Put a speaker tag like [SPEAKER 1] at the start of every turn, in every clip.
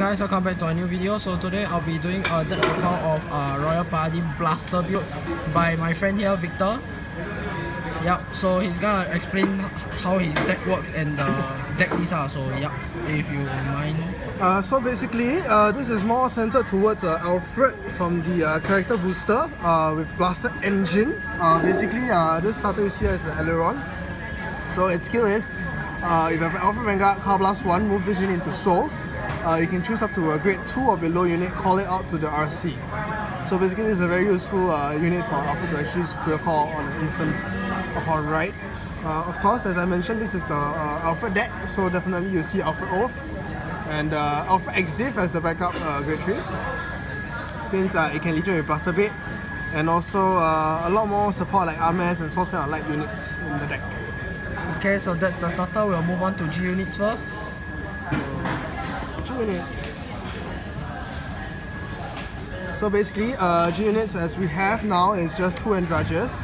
[SPEAKER 1] guys, welcome back to a new video. So today I'll be doing a deck account of Royal Paladin Blaster build by my friend here, Victor. Yep, so he's gonna explain how his deck works and the deck list are. So yep, if you mind.
[SPEAKER 2] So basically, this is more centered towards Alfred from the character booster with Blaster Engine. Basically, this starter you see here is the Aileron. So its skill is, if you have Alfred Vanguard, Car Blast 1, move this unit into Soul. You can choose up to a grade 2 or below unit, call it out to the RC. So basically this is a very useful unit for Alfred to actually superior call on an instance upon right. Of course, as I mentioned, this is the Alfred deck, so definitely you see Alfred Oath and Alfred Exif as the backup grade 3, since it can legion with Blaster Bait, and also a lot more support like Armes and Swordsman are light units in the deck.
[SPEAKER 1] Okay, so that's the starter. We'll move on to G units first.
[SPEAKER 2] G units. So basically, G units as we have now is just 2 Andrages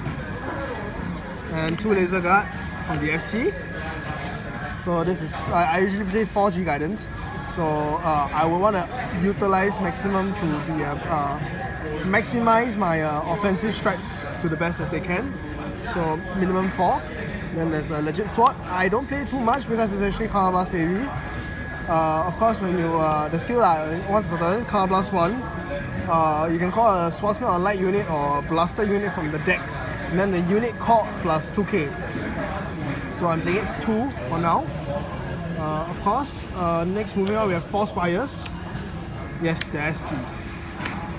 [SPEAKER 2] and 2 Laser Guard from the FC. So this is, I usually play 4 G Guidance. So I will want to utilize maximum to the maximize my offensive strikes to the best as they can. So minimum 4. Then there's a legit sword. I don't play too much because it's actually Counter Blast heavy. Of course, when you the skill once per turn, Counter Blast 1, you can call a Swordsman or light unit or Blaster unit from the deck, and then the unit called plus 2k. So I'm playing it 2 for now. Of course, next moving on we have 4 Spires. Yes, the SP.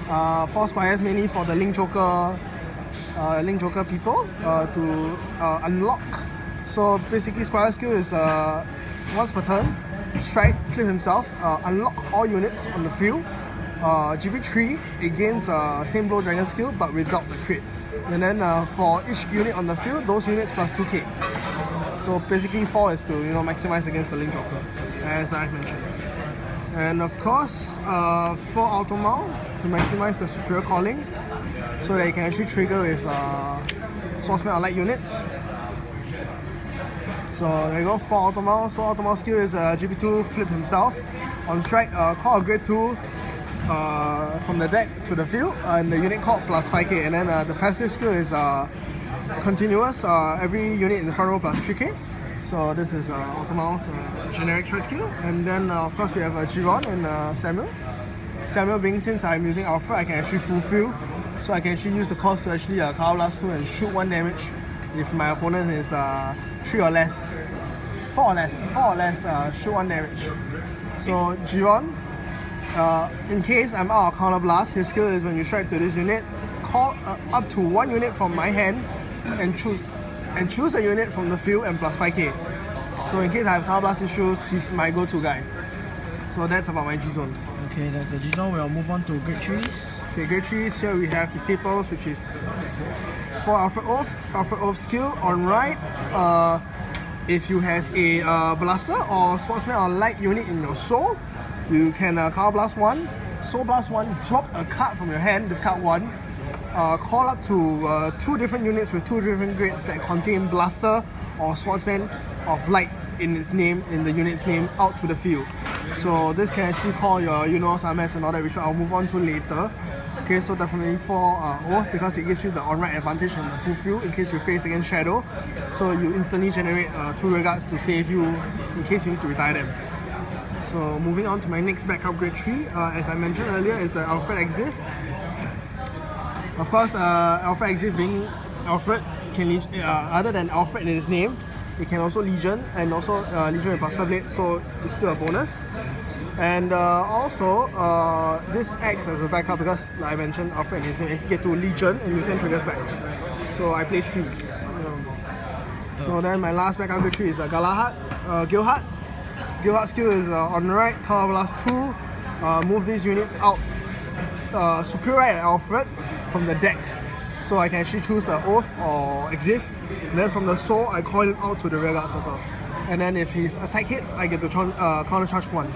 [SPEAKER 2] 4 Spires mainly for the Link Joker people to unlock. So basically, Spire skill is once per turn, strike, flip himself, unlock all units on the field. GB3 against same blow dragon skill but without the crit. And then for each unit on the field, those units plus 2k. So basically 4 is to maximize against the Link Joker, as I mentioned. And of course 4 Automal to maximize the superior calling, so that you can actually trigger with Swordsman or light units. So there you go, 4 Automal. So Automal skill is GB2, flip himself. On strike, call a grade 2 from the deck to the field, and the unit called plus 5k. And then the passive skill is continuous, every unit in the front row plus 3k. So this is Automal's generic choice skill. And then of course we have Giron and Samuel. Samuel being, since I'm using Alpha, I can actually fulfill. So I can actually use the cost to actually Counter Blast 2 and shoot 1 damage if my opponent is 3 or less. 4 or less, shoot 1 damage. So Giron, in case I'm out of Counter Blast, his skill is when you strike to this unit, call up to 1 unit from my hand and choose a unit from the field and plus 5k. So in case I have Counter Blast issues, he's my go-to guy. So that's about my G-Zone.
[SPEAKER 1] Okay, that's the G-Zone. We'll move on to grade 3s.
[SPEAKER 2] Okay, grade 3s, here we have the staples, which is for Alfred Oath. Alfred Oath skill on right. If you have a Blaster or Swordsman or light unit in your soul, you can Counter Blast 1, Soul Blast 1, drop a card from your hand, discard 1, call up to 2 different units with 2 different grades that contain Blaster or Swordsman of light in its name, in the unit's name, out to the field. So this can actually call your Armes and all that, which I'll move on to later. Okay, so definitely for Oath, because it gives you the on-right advantage in the full field in case you face against Shadow. So you instantly generate 2 regards to save you in case you need to retire them. So moving on to my next backup grade 3, as I mentioned earlier, is Alfred Exif. Of course, Alfred Exif being Alfred, can other than Alfred in his name, it can also Legion, and also Legion with Blaster Blade, so it's still a bonus. And also, this acts as a backup because, like I mentioned, Alfred in his name is get to Legion and you send triggers back. So I play 3. So then my last backup grade 3 is Galahad, Gilhard. Gilhard skill is on the right, Counter Blast 2, move this unit out, superior at Alfred from the deck. So I can actually choose Oath or Exif. And then from the soul, I call him out to the rearguard circle. And then if his attack hits, I get to counter charge 1.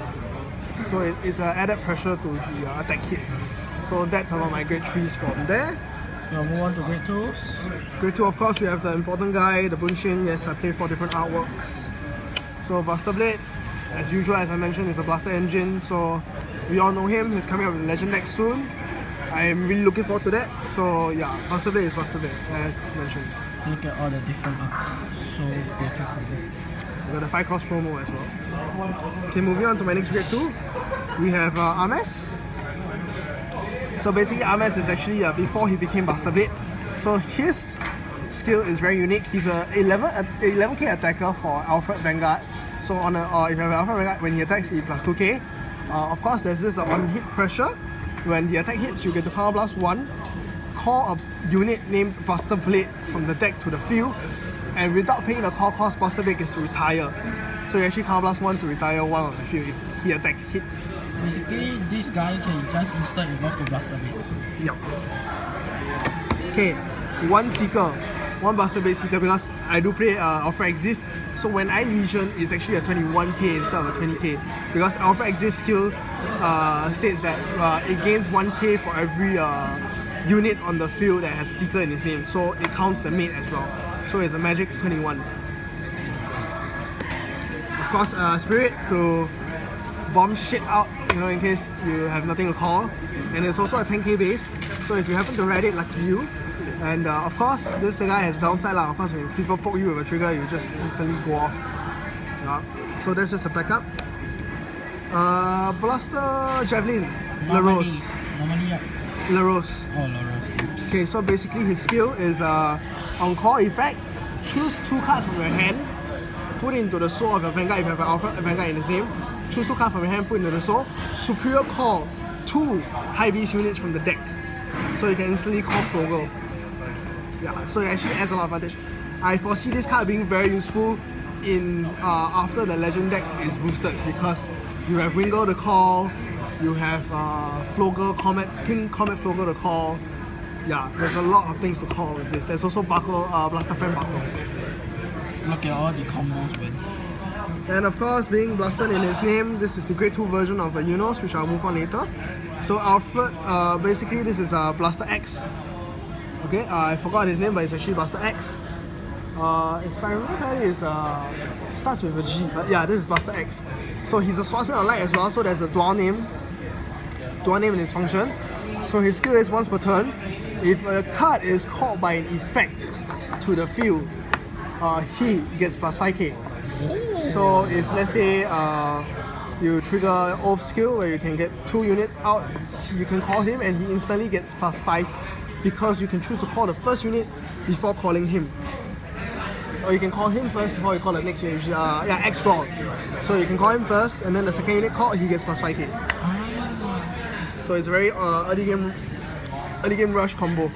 [SPEAKER 2] So it's added pressure to the attack hit. So that's about my grade 3s from there.
[SPEAKER 1] We'll move on to grade 2s.
[SPEAKER 2] Grade 2, of course, we have the important guy, the Bunshin. Yes, I play 4 different artworks. So Blaster Blade, as usual, as I mentioned, is a Blaster Engine. So We all know him. He's coming up with Legend deck soon. I'm really looking forward to that. So yeah, Buster Blade is Buster Blade, as mentioned.
[SPEAKER 1] Look at all the different arts. So beautiful.
[SPEAKER 2] We got the 5 cost promo as well. Okay, moving on to my next grade 2. We have Ames. So basically Ames is actually before he became Buster Blade. So his skill is very unique. He's a 11k attacker for Alfred Vanguard. So on if you have Alfred Vanguard, when he attacks, he plus 2k. Of course, there's this on hit pressure. When the attack hits, you get to counter blast 1. Call a unit named Buster Blade from the deck to the field, and without paying the call cost, Buster Blade gets to retire. So you actually counter blast 1 to retire 1 on the field if he attacks hits.
[SPEAKER 1] Basically, this guy can just instant evolve to Buster Blade.
[SPEAKER 2] Yep. Okay, 1 Seeker, 1 Buster Blade Seeker, because I do play Alpha Exif. So when I Legion, it's actually a 21k instead of a 20k, because Alpha Exif skill states that it gains 1k for every unit on the field that has Seeker in his name, so it counts the mate as well. So it's a magic 21. Of course, Spirit to bomb shit out, in case you have nothing to call. And it's also a 10k base, so if you happen to ride it, lucky you. And of course, this guy has downside lah. Of course, when people poke you with a trigger, you just instantly go off. Yeah. So that's just a backup. Blaster Javelin, LaRose.
[SPEAKER 1] Normally, yeah.
[SPEAKER 2] LaRose.
[SPEAKER 1] Oh, LaRose.
[SPEAKER 2] Okay, so basically his skill is on call effect, choose 2 cards from your hand, put it into the soul of your Vanguard if you have an Alpha Vanguard in his name, choose 2 cards from your hand, put it into the soul, superior call 2 high beast units from the deck. So you can instantly call Flogel. Yeah, so it actually adds a lot of advantage. I foresee this card being very useful in after the Legend deck is boosted, because you have Wingle to call, you have Flogel, Pink Comet Flogel to call. Yeah, there's a lot of things to call with this. There's also Buckle, Blaster Friend Buckle.
[SPEAKER 1] Look at all the combos, man.
[SPEAKER 2] And of course, being Blasted in his name, this is the grade 2 version of Unos, which I'll move on later. So Alfred, basically this is Blaster X. Okay, I forgot his name, but it's actually Blaster X. If I remember correctly, it starts with a G, but yeah, this is Blaster X. So he's a Swordsman on light as well, so there's a dual name in his function. So his skill is once per turn. If a card is called by an effect to the field, he gets plus 5k. So if let's say you trigger Oath skill where you can get 2 units out, you can call him and he instantly gets plus 5, because you can choose to call the first unit before calling him. Or you can call him first before you call the next unit, which is X-Brawl. So you can call him first, and then the second unit called, he gets plus 5k. So it's a very early game rush combo.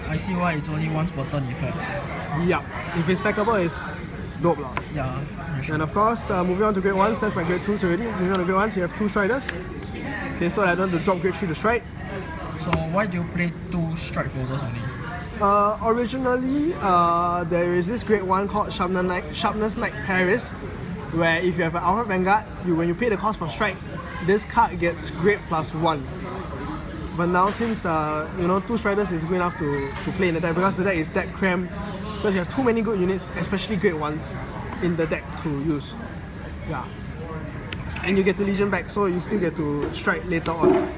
[SPEAKER 1] I see why it's only once per turn effect.
[SPEAKER 2] Yeah, if it's stackable, it's dope lah.
[SPEAKER 1] Yeah.
[SPEAKER 2] And of course, moving on to grade 1s, that's my grade 2s already. Moving on to grade 1s, you have 2 Striders. Okay, so I don't want to drop grade 3 to Stride.
[SPEAKER 1] So why do you play 2 strike folders only?
[SPEAKER 2] Originally, there is this grade 1 called Sharpness Knight Paris, where if you have an Alpha Vanguard, when you pay the cost for strike, this card gets grade plus 1. But now since 2 Striders is good enough to play in the deck, because the deck is deck cramped, because you have too many good units, especially grade 1s, in the deck to use. Yeah. And you get to Legion back, so you still get to strike later on.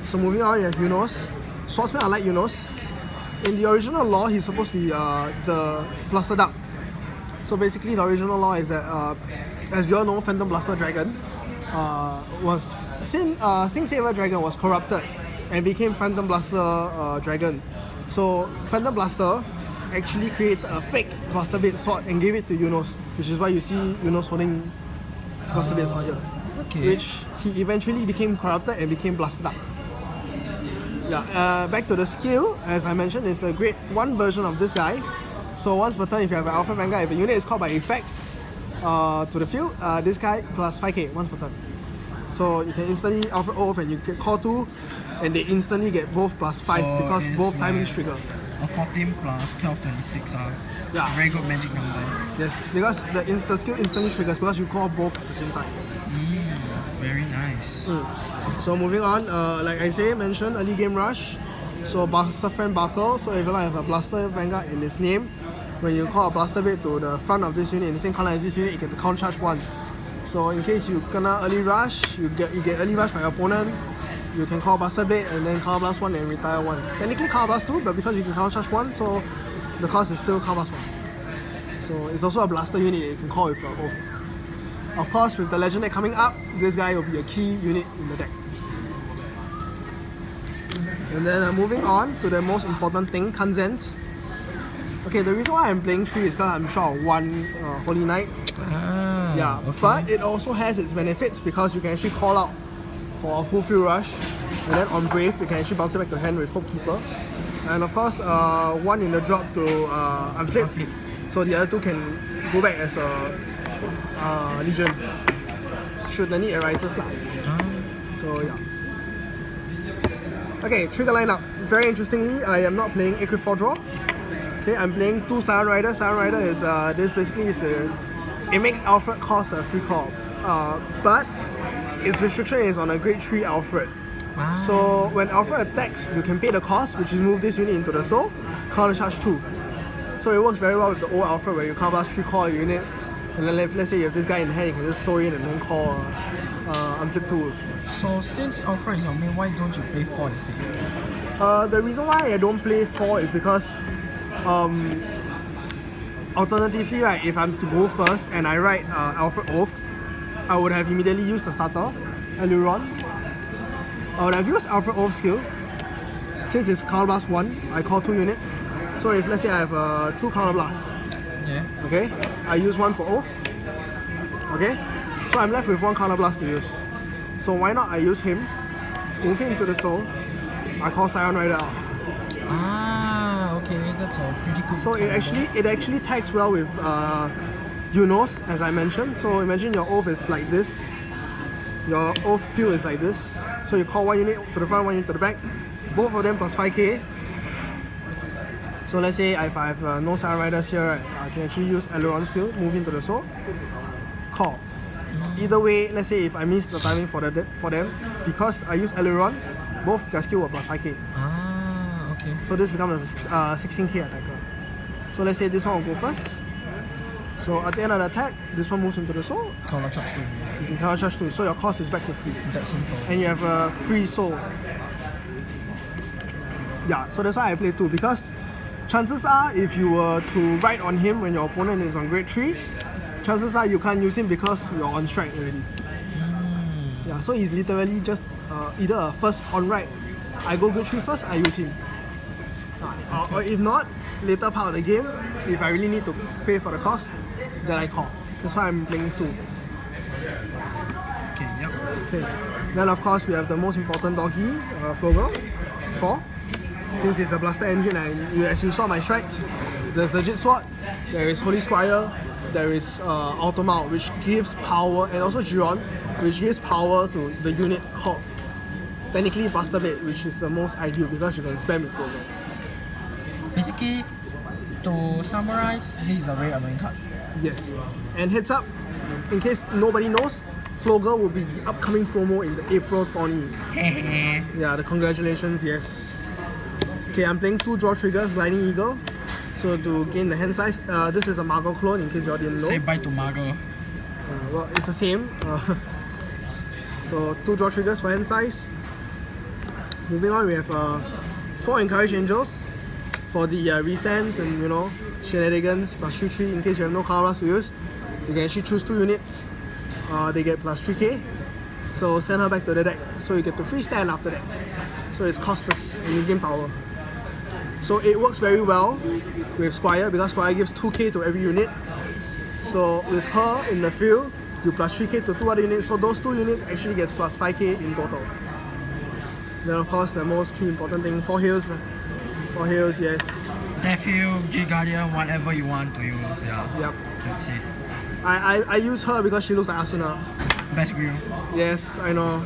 [SPEAKER 2] So moving on, you have Unos. Swordsman are like Unos. In the original lore, he's supposed to be the Blaster Duck. So basically, the original lore is that, as we all know, Phantom Blaster Dragon Sing Saver Dragon was corrupted and became Phantom Blaster Dragon. So Phantom Blaster actually created a fake Blaster Blade sword and gave it to Unos, which is why you see Unos holding Blaster Blade sword here.
[SPEAKER 1] Okay.
[SPEAKER 2] Which he eventually became corrupted and became Blaster Duck. Yeah, back to the skill, as I mentioned, is the grade 1 version of this guy. So once per turn, if you have an Alpha Vanguard, if a unit is called by effect to the field, this guy plus 5k once per turn. So you can instantly Alpha Oath and you get call 2, and they instantly get both plus 5 because both timings trigger.
[SPEAKER 1] A 14 plus 12, 26
[SPEAKER 2] Yeah.
[SPEAKER 1] very good magic number.
[SPEAKER 2] Yes, because the skill instantly triggers because you call both at the same time.
[SPEAKER 1] Very nice.
[SPEAKER 2] So moving on, like I mentioned, early game rush. So Blaster Friend Buckle. So if you have a Blaster Vanguard in its name, when you call a Blaster Blade to the front of this unit in the same color as this unit, you get the count charge 1. So in case you gonna early rush, you get early rush by your opponent, you can call Buster Blade and then Counter Blast 1 and retire 1. Technically Counter Blast 2, but because you can Counter Charge 1, so the cost is still Counter Blast 1. So it's also a blaster unit that you can call with your Oath. Of course, with the Legend deck coming up, this guy will be a key unit in the deck. And then moving on to the most important thing, Kanzens. Okay, the reason why I'm playing 3 is because I'm short of 1 Holy Knight. Yeah,
[SPEAKER 1] okay.
[SPEAKER 2] but it also has its benefits because you can actually call out for a full field rush, and then on Brave you can actually bounce it back to hand with Hope Keeper, and of course 1 in the drop to unflip, so the other 2 can go back as a Legion should the need arises lah. So yeah. Okay, trigger lineup. Very interestingly, I am not playing Equip 4 draw. Okay, I'm playing 2 Siren Rider. Siren Rider is this basically is it makes Alfred cost a free call, but its restriction is on a grade 3 Alfred. So when Alfred attacks, you can pay the cost, which is move this unit into the soul, counter charge 2. So it works very well with the old Alfred where you counter blast 3 call a unit, and then let's say you have this guy in hand, you can just soul in and then call unflip 2.
[SPEAKER 1] So since Alfred is your main, why don't you play 4 instead?
[SPEAKER 2] The reason why I don't play 4 is because alternatively, right, if I'm to go first and I write Alfred Oath, I would have immediately used the starter, Aluron. I would have used Alfred Oath skill. Since it's Counter Blast 1, I call 2 units. So if let's say I have 2 Counter Blasts, okay, I use 1 for Oath, okay, so I'm left with 1 Counter Blast to use. So why not I use him, move him into the soul, I call Siren Rider out.
[SPEAKER 1] Okay, that's a pretty good.
[SPEAKER 2] So it actually tags well with Unos, as I mentioned. So imagine your Oath is like this, your Oath field is like this. So you call 1 unit to the front, 1 unit to the back, both of them plus 5k. So let's say if I have no Siren Riders here, right, I can actually use Aileron skill, move into the soul, call. Either way, let's say if I miss the timing for them, because I use Aileron, both their skill were plus 5k.
[SPEAKER 1] Okay.
[SPEAKER 2] So this becomes a 16k attacker. So let's say this one will go first. So at the end of the attack, this one moves into the soul.
[SPEAKER 1] Counter charge 2.
[SPEAKER 2] You can counter charge 2, so your cost is back to 3.
[SPEAKER 1] That's simple.
[SPEAKER 2] And you have a free soul. Yeah, so that's why I play 2, because chances are if you were to ride on him when your opponent is on grade 3, chances are you can't use him because you're on strike already. Yeah, so he's literally just either a first on ride, I go grade 3 first, I use him. Or if not, later part of the game, if I really need to pay for the cost, then I call. That's why I'm playing 2.
[SPEAKER 1] Okay, yep.
[SPEAKER 2] Okay. Then of course we have the most important doggy, Flogger, 4. Since it's a blaster engine and as you saw my strikes, there's Legit Sword, there is Holy Squire, there is Automount, which gives power, and also Giron, which gives power to the unit called technically Buster Blade, which is the most ideal because you can spam with Flogger.
[SPEAKER 1] Basically, to summarize, this is a very annoying card.
[SPEAKER 2] Yes. And heads up, in case nobody knows, Flogger will be the upcoming promo in the April tourney. Yeah, the congratulations, yes. Okay, I'm playing 2 draw triggers, Gliding Eagle. So to gain the hand size, this is a Margot clone in case you all didn't know.
[SPEAKER 1] Say bye to Margot.
[SPEAKER 2] Well, it's the same. So 2 draw triggers for hand size. Moving on, we have 4 Encourage Angels for the restands and shenanigans, plus 3/3 in case you have no colors to use. You can actually choose 2 units. They get plus 3k. So send her back to the deck. So you get to free stand after that. So it's costless and you gain power. So it works very well with Squire because Squire gives 2k to every unit. So with her in the field, you plus 3k to 2 other units. So those 2 units actually gets plus 5k in total. Then of course the most key important thing, 4 heals. 4 heals, yes.
[SPEAKER 1] Death heal, G Guardian, whatever you want to use, yeah.
[SPEAKER 2] Yep.
[SPEAKER 1] That's it.
[SPEAKER 2] I use her because she looks like Asuna.
[SPEAKER 1] Best grill.
[SPEAKER 2] Yes, I know.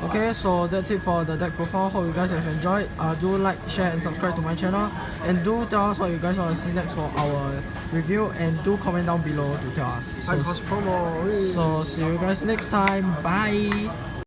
[SPEAKER 1] Okay, so that's it for the deck profile. Hope you guys have enjoyed. Do like, share and subscribe to my channel. And do tell us what you guys want to see next for our review. And do comment down below to tell us.
[SPEAKER 2] High cost promo.
[SPEAKER 1] So see you guys next time. Bye.